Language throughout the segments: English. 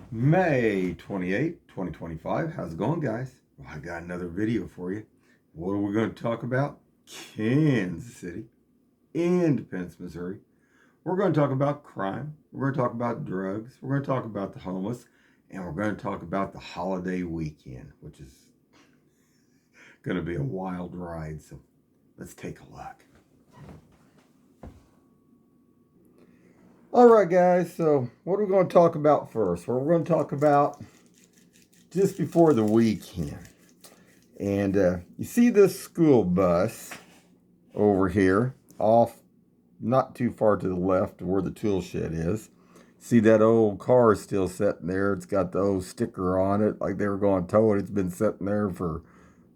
May 28th, 2025. How's it going, guys? Well, I got another video for you. What are we going to talk about? Kansas City, Independence, Missouri. We're going to talk about crime. We're going to talk about drugs. We're going to talk about the homeless. And we're going to talk about the holiday weekend, which is going to be a wild ride. So let's take a look. All right, guys. So what are we going to talk about first? Well, we're going to talk about just before the weekend. And you see this school bus over here, off not too far to the left of where the tool shed is. See that old car is still sitting there. It's got the old sticker on it, like they were going to tow it. It's been sitting there for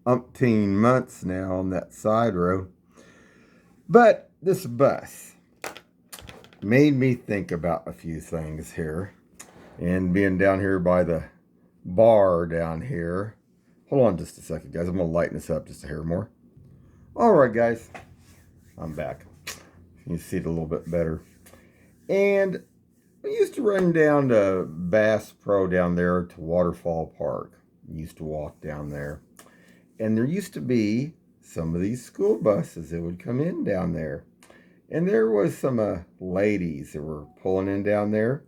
umpteen months now on that side road. But this bus made me think about a few things here. And being down here by the bar down here. Hold on just a second, guys. I'm going to lighten this up just a hair more. All right, guys. I'm back. You can see it a little bit better. And I used to run down to Bass Pro down there to Waterfall Park. I used to walk down there. And there used to be some of these school buses that would come in down there. And there was some ladies that were pulling in down there.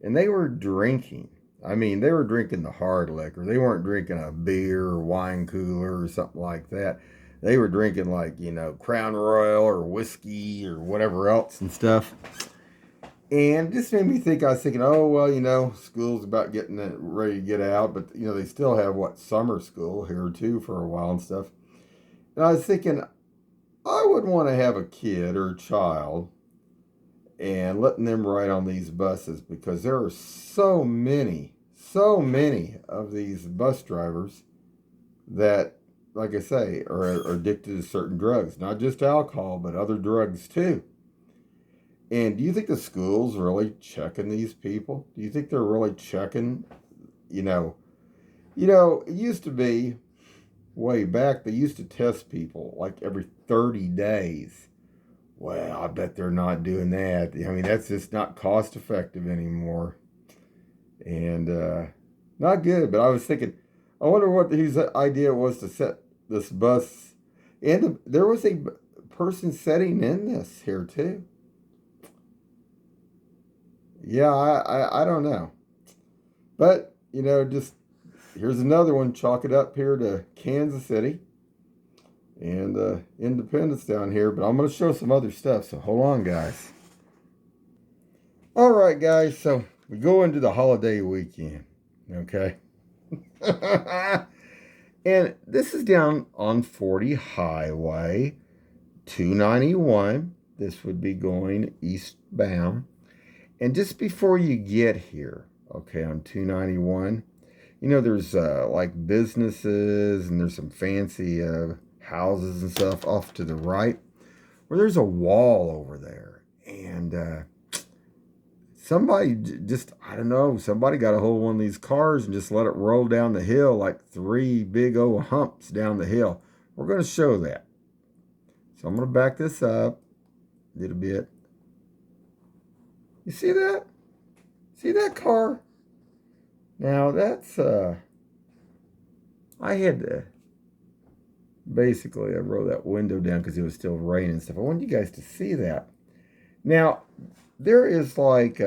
And they were drinking. I mean, they were drinking the hard liquor. They weren't drinking a beer or wine cooler or something like that. They were drinking like, Crown Royal or whiskey or whatever else and stuff. And just made me think, I was thinking, oh, well, school's about getting ready to get out. But, they still have, summer school here too for a while and stuff. And I was thinking, I would want to have a kid or a child and letting them ride on these buses because there are so many of these bus drivers that, like I say, are addicted to certain drugs, not just alcohol, but other drugs too. And do you think the school's really checking these people? Do you think they're really checking, it used to be way back, they used to test people like every 30 days. Well, I bet they're not doing that. I mean, that's just not cost effective anymore. And not good. But I was thinking, I wonder what his idea was to set this bus. And there was a person sitting in this here too. Yeah, I don't know. But, just here's another one. Chalk it up here to Kansas City. And Independence down here, but I'm going to show some other stuff, so hold on, guys. All right, guys, so we go into the holiday weekend, okay? And this is down on 40 Highway 291. This would be going eastbound. And just before you get here, okay, on 291, there's like businesses and there's some fancy houses and stuff off to the right, where there's a wall over there. And somebody I don't know, somebody got a hold of one of these cars and just let it roll down the hill like 3 big old humps down the hill. We're going to show that. So I'm going to back this up a little bit. You see that? See that car? Now that's, I had to, basically, I rolled that window down because it was still raining and stuff. I wanted you guys to see that. Now, there is like,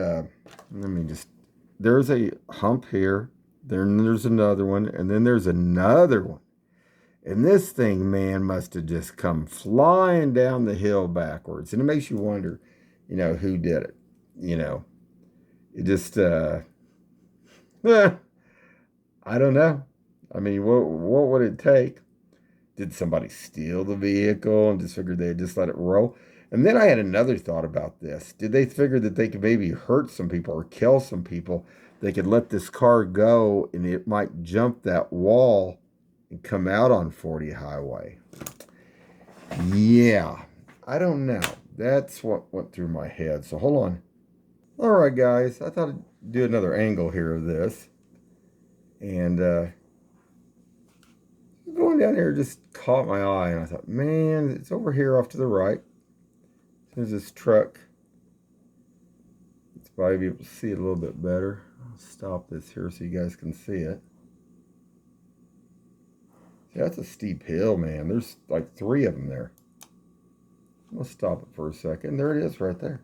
there's a hump here. Then there's another one. And then there's another one. And this thing, man, must have just come flying down the hill backwards. And it makes you wonder, who did it. It just, I don't know. I mean, what would it take? Did somebody steal the vehicle and just figured they'd just let it roll? And then I had another thought about this. Did they figure that they could maybe hurt some people or kill some people? They could let this car go and it might jump that wall and come out on 40 Highway. Yeah, I don't know. That's what went through my head. So hold on. All right, guys. I thought I'd do another angle here of this. And going down here just caught my eye, and I thought, man, it's over here off to the right. There's this truck. It's probably be able to see it a little bit better. I'll stop this here so you guys can see it. See, that's a steep hill, man. There's like 3 of them there. Let's stop it for a second. There it is right there.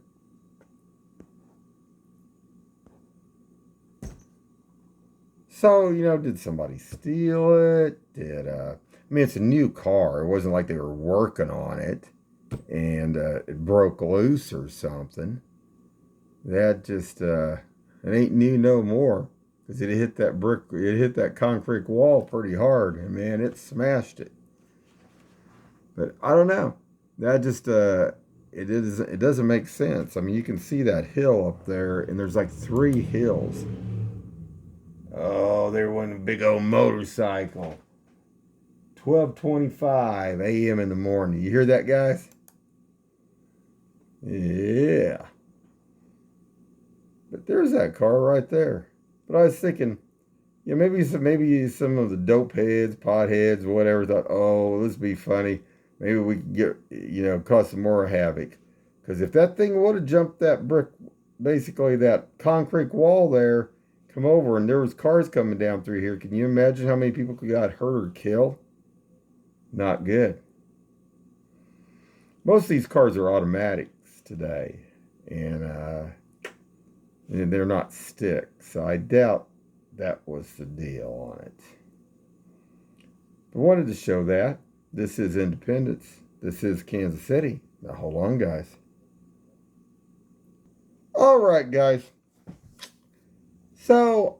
So, you know, did somebody steal it? I mean, it's a new car. It wasn't like they were working on it and it broke loose or something. That just, it ain't new no more. Because it hit that concrete wall pretty hard. And man, it smashed it. But I don't know. That just, it doesn't make sense. I mean, you can see that hill up there, and there's like 3 hills. Oh, there went a big old motorcycle. 12:25 a.m. in the morning. You hear that, guys? Yeah. But there's that car right there. But I was thinking, yeah, maybe some of the dope heads, pot heads, whatever thought, oh, this would be funny. Maybe we could get, you know, cause some more havoc. Because if that thing would have jumped that brick, basically that concrete wall there, come over and there was cars coming down through here, can you imagine how many people got hurt or killed? Not good. Most of these cars are automatics today, and they're not stick, so I doubt that was the deal on it. But I wanted to show that. This is Independence. This is Kansas City. Now hold on, guys. All right, guys. So,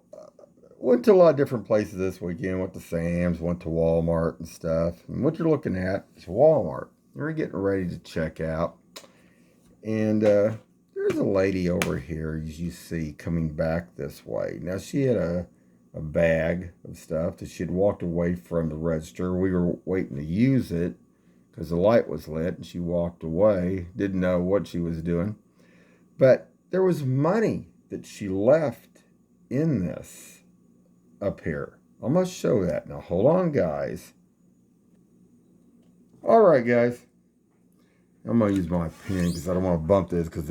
went to a lot of different places this weekend. Went to Sam's, went to Walmart and stuff. And what you're looking at is Walmart. We're getting ready to check out. And there's a lady over here, as you see, coming back this way. Now, she had a bag of stuff that she had walked away from the register. We were waiting to use it because the light was lit, and she walked away. Didn't know what she was doing. But there was money that she left in this up here. I must show that. Now, hold on, guys. All right, guys. I'm going to use my pen because I don't want to bump this because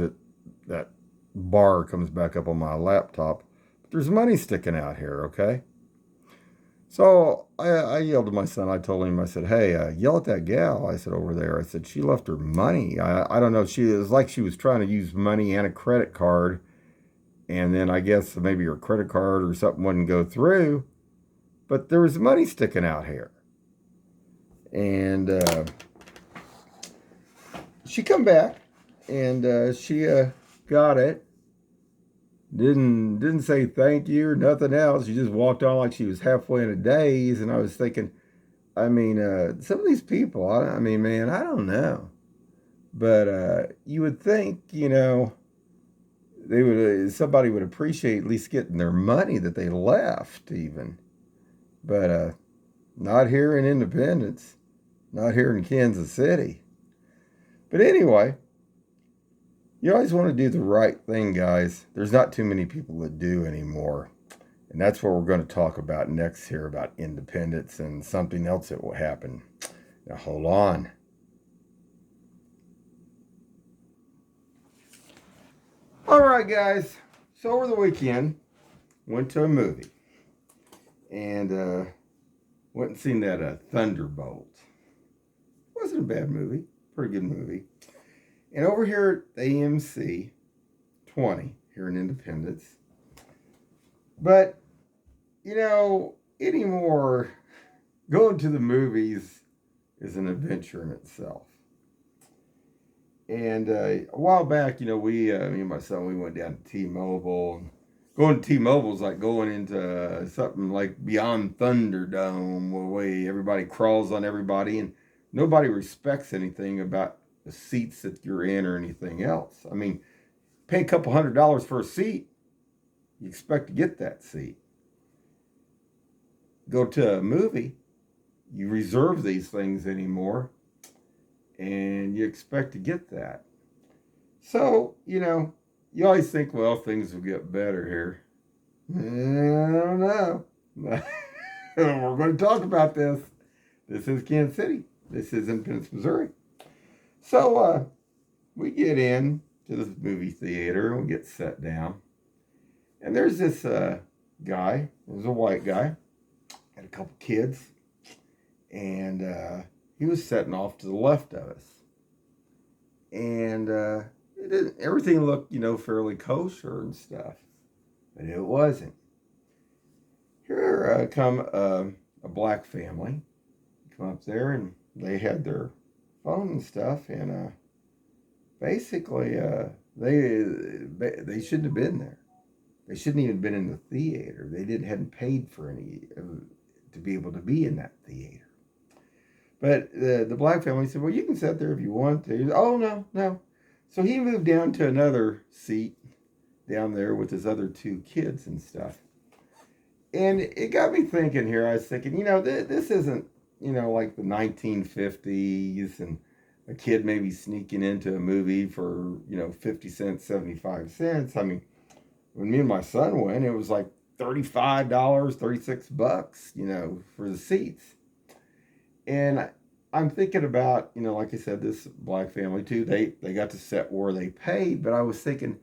that bar comes back up on my laptop. But there's money sticking out here, okay? So I yelled at my son. I told him, I said, hey, yell at that gal. I said, over there. I said, she left her money. I don't know. It was like she was trying to use money and a credit card. And then I guess maybe her credit card or something wouldn't go through. But there was money sticking out here. And she come back. And she got it. Didn't say thank you or nothing else. She just walked on like she was halfway in a daze. And I was thinking, I mean, some of these people, I mean, man, I don't know. But you would think, you know, somebody would appreciate at least getting their money that they left even. But not here in Independence. Not here in Kansas City. But anyway, you always want to do the right thing, guys. There's not too many people that do anymore. And that's what we're going to talk about next here, about independence and something else that will happen. Now, hold on. All right, guys. So over the weekend, went to a movie. And went and seen that Thunderbolt. Wasn't a bad movie. Pretty good movie. And over here at AMC 20, here in Independence. But, you know, anymore, going to the movies is an adventure in itself. And a while back, you know, me and my son, we went down to T-Mobile. Going to T-Mobile is like going into something like Beyond Thunderdome, where everybody crawls on everybody and nobody respects anything about the seats that you're in or anything else. I mean, pay a couple $100 for a seat, you expect to get that seat. Go to a movie, you reserve these things anymore, and you expect to get that. So, you know, you always think, well, things will get better here. I don't know. We're going to talk about this. This is Kansas City. This is Independence, Missouri. So we get in to this movie theater and we get set down. And there's this guy, it was a white guy, had a couple kids, and he was sitting off to the left of us. And everything looked, fairly kosher and stuff, but it wasn't. Here come a black family, come up there, and they had their phone and stuff, and basically they shouldn't have been there. They shouldn't even have been in the theater. They hadn't paid for any to be able to be in that theater. But the black family said, "Well, you can sit there if you want to." Said, "Oh, no, no." So he moved down to another seat down there with his other two kids and stuff. And it got me thinking here. I was thinking, this isn't, like the 1950s and a kid maybe sneaking into a movie for, 50 cents, 75 cents. I mean, when me and my son went, it was like $35, $36, for the seats. And I'm thinking about, like I said, this black family too. They got to sit where they paid, but I was thinking,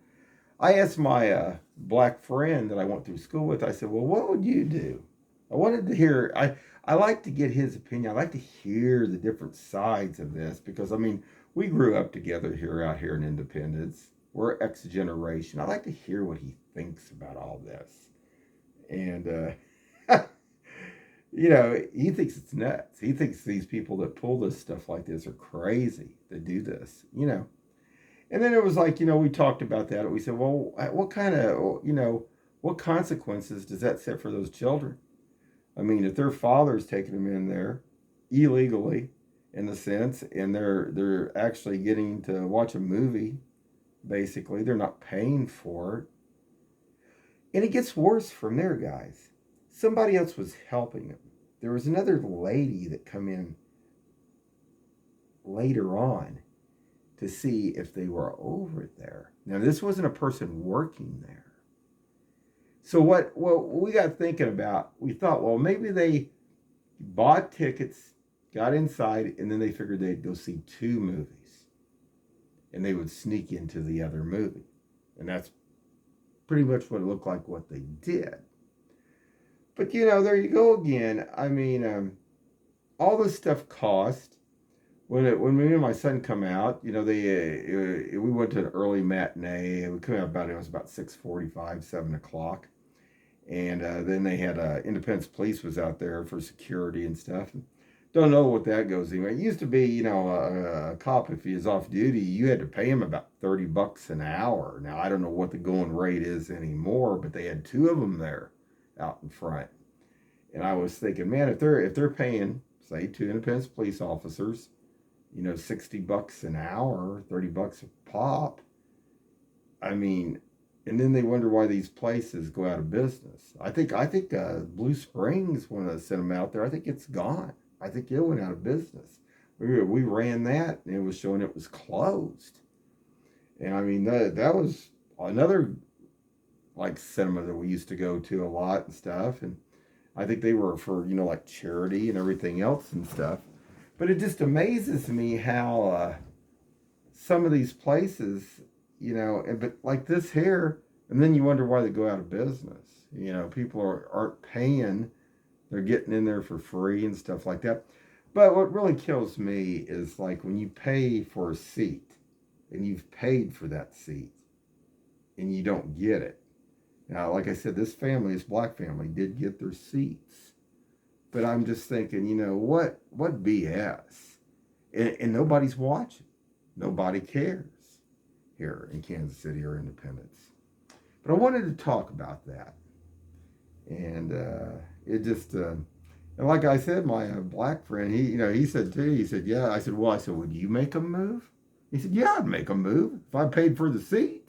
I asked my black friend that I went through school with, I said, "Well, what would you do?" I wanted to hear, I like to get his opinion. I like to hear the different sides of this because, I mean, we grew up together out here in Independence. We're X generation. I like to hear what he thinks about all this. And, he thinks it's nuts. He thinks these people that pull this stuff like this are crazy that do this, And then it was like, we talked about that. We said, well, what kind of, what consequences does that set for those children? I mean, if their father's taking them in there illegally, in the sense, and they're actually getting to watch a movie, basically, they're not paying for it. And it gets worse from there, guys. Somebody else was helping them. There was another lady that come in later on to see if they were over there. Now, this wasn't a person working there. So what we got thinking about, we thought, well, maybe they bought tickets, got inside, and then they figured they'd go see two movies. And they would sneak into the other movie. And that's pretty much what it looked like what they did. But, there you go again. I mean, all this stuff cost. When me and my son come out, we went to an early matinee. We come out it was about 6:45, 7 o'clock. And then they had Independence Police was out there for security and stuff. Don't know what that goes anyway. It used to be, a cop, if he was off duty, you had to pay him about $30 an hour. Now, I don't know what the going rate is anymore, but they had two of them there out in front. And I was thinking, man, if they're paying, say, two Independence Police officers, $60 an hour, $30 a pop. I mean, and then they wonder why these places go out of business. I think Blue Springs, when I sent them out there, I think it's gone. I think it went out of business. We ran that, and it was showing it was closed. And I mean, that was another like cinema that we used to go to a lot and stuff. And I think they were for like charity and everything else and stuff. But it just amazes me how some of these places, but like this here, and then you wonder why they go out of business. People aren't paying. They're getting in there for free and stuff like that. But what really kills me is like when you pay for a seat and you've paid for that seat and you don't get it. Now, like I said, this black family did get their seats. But I'm just thinking, what BS? And nobody's watching. Nobody cares here in Kansas City or Independence. But I wanted to talk about that. And it just, and like I said, my black friend, he said too, he said, yeah. I said, would you make a move? He said, yeah, I'd make a move. If I paid for the seat,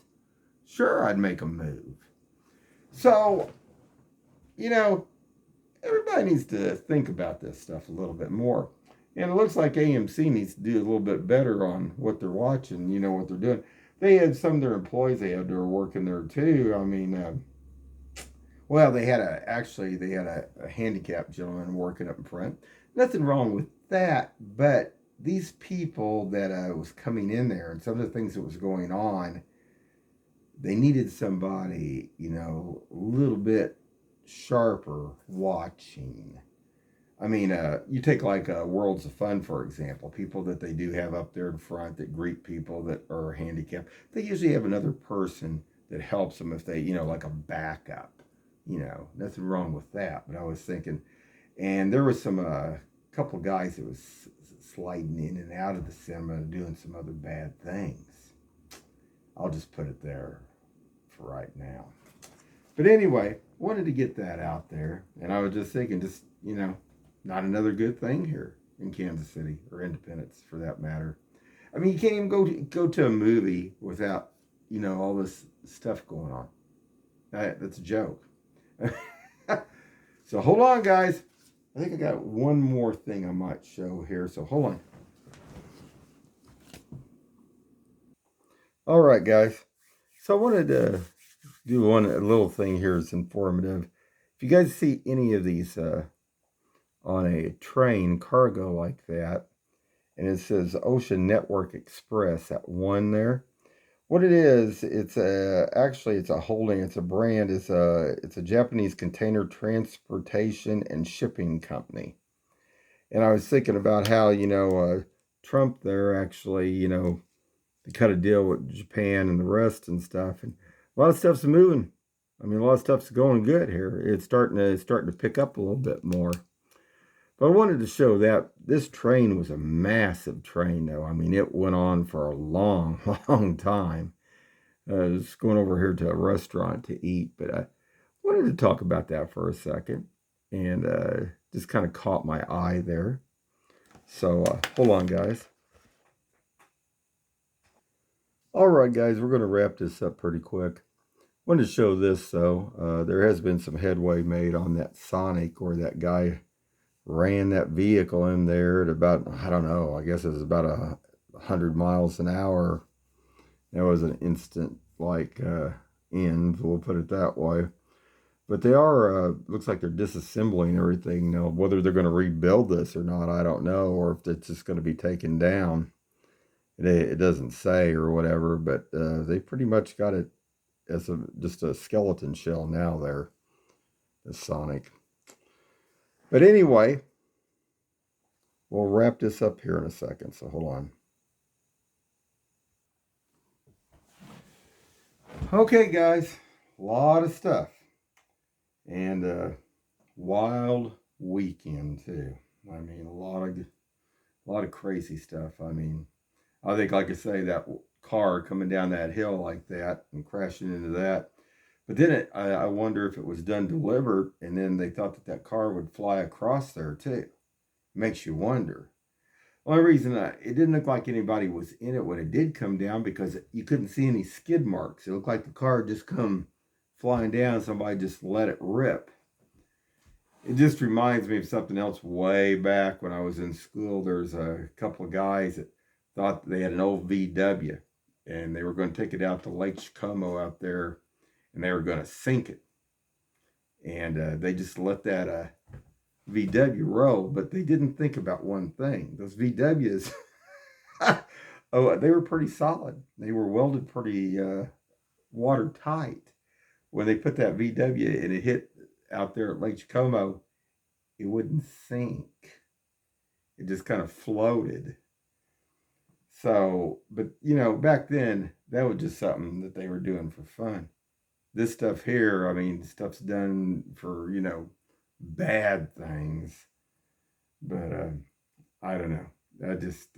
sure, I'd make a move. So, everybody needs to think about this stuff a little bit more. And it looks like AMC needs to do a little bit better on what they're watching, what they're doing. They had some of their employees they were working there too. I mean, they had a handicapped gentleman working up in front. Nothing wrong with that, but these people that was coming in there and some of the things that was going on, they needed somebody, you know, a little bit sharper watching. I mean, you take like Worlds of Fun, for example, people that they do have up there in front that greet people that are handicapped. They usually have another person that helps them if they, you know, like a backup. You know, nothing wrong with that. But I was thinking, and there was some couple guys that was sliding in and out of the cinema doing some other bad things. I'll just put it there for right now. But anyway, wanted to get that out there, and I was just thinking, just you know, not another good thing here in Kansas City or Independence for that matter. I mean, you can't even go to a movie without you know all this stuff going on. That's a joke. So hold on, guys. I think I got one more thing I might show here. So hold on. All right, guys. So I wanted to do one a little thing here that's informative. If you guys see any of these on a train cargo like that, and it says Ocean Network Express at one there. What it is, it's actually it's a holding, it's a brand, it's a Japanese container transportation and shipping company. And I was thinking about how Trump there actually they cut a deal with Japan and the rest and stuff, and a lot of stuff's moving. I mean, a lot of stuff's going good here. It's starting to pick up a little bit more. But I wanted to show that this train was a massive train, though. I mean, it went on for a long, long time. I was going over here to a restaurant to eat, but I wanted to talk about that for a second. And just kind of caught my eye there. So hold on, guys. All right, guys, we're going to wrap this up pretty quick. Wanted to show this, though. There has been some headway made on that Sonic, where that guy ran that vehicle in there at about, I don't know, I guess it was about 100 miles an hour. That was an instant, end, we'll put it that way. But they are, looks like they're disassembling everything. Now, whether they're going to rebuild this or not, I don't know, or if it's just going to be taken down. It doesn't say or whatever, but they pretty much got it as just a skeleton shell now there, the Sonic. But anyway, we'll wrap this up here in a second, so hold on. Okay, guys, a lot of stuff. And wild weekend, too. I mean, a lot of crazy stuff. I mean, I think, like I say, that car coming down that hill like that and crashing into that. But then I wonder if it was done delivered, and then they thought that car would fly across there too. Makes you wonder. Only reason it didn't look like anybody was in it when it did come down, because you couldn't see any skid marks. It looked like the car just come flying down. Somebody just let it rip. It just reminds me of something else way back when I was in school. There's a couple of guys that thought they had an old VW, and they were going to take it out to Lake Chicomo out there, and they were going to sink it. And they just let that VW roll, but they didn't think about one thing. Those VWs, they were pretty solid. They were welded pretty watertight. When they put that VW and it hit out there at Lake Chicomo, it wouldn't sink. It just kind of floated. So, but back then, that was just something that they were doing for fun. This stuff here, I mean, stuff's done for, bad things. But I don't know. I just,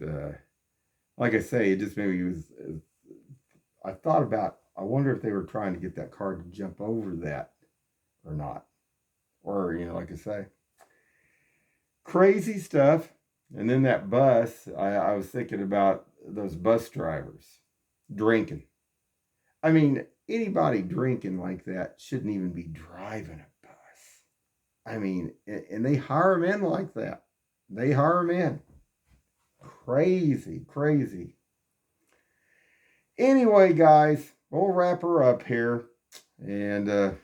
like I say, it just maybe was, I thought about, I wonder if they were trying to get that car to jump over that or not. Or, like I say, crazy stuff. And then that bus, I was thinking about those bus drivers drinking. I mean, anybody drinking like that shouldn't even be driving a bus. I mean, and they hire them in like that. They hire them in. Crazy, crazy. Anyway, guys, we'll wrap her up here. And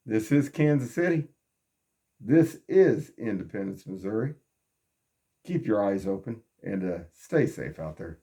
this is Kansas City. This is Independence, Missouri. Keep your eyes open and stay safe out there.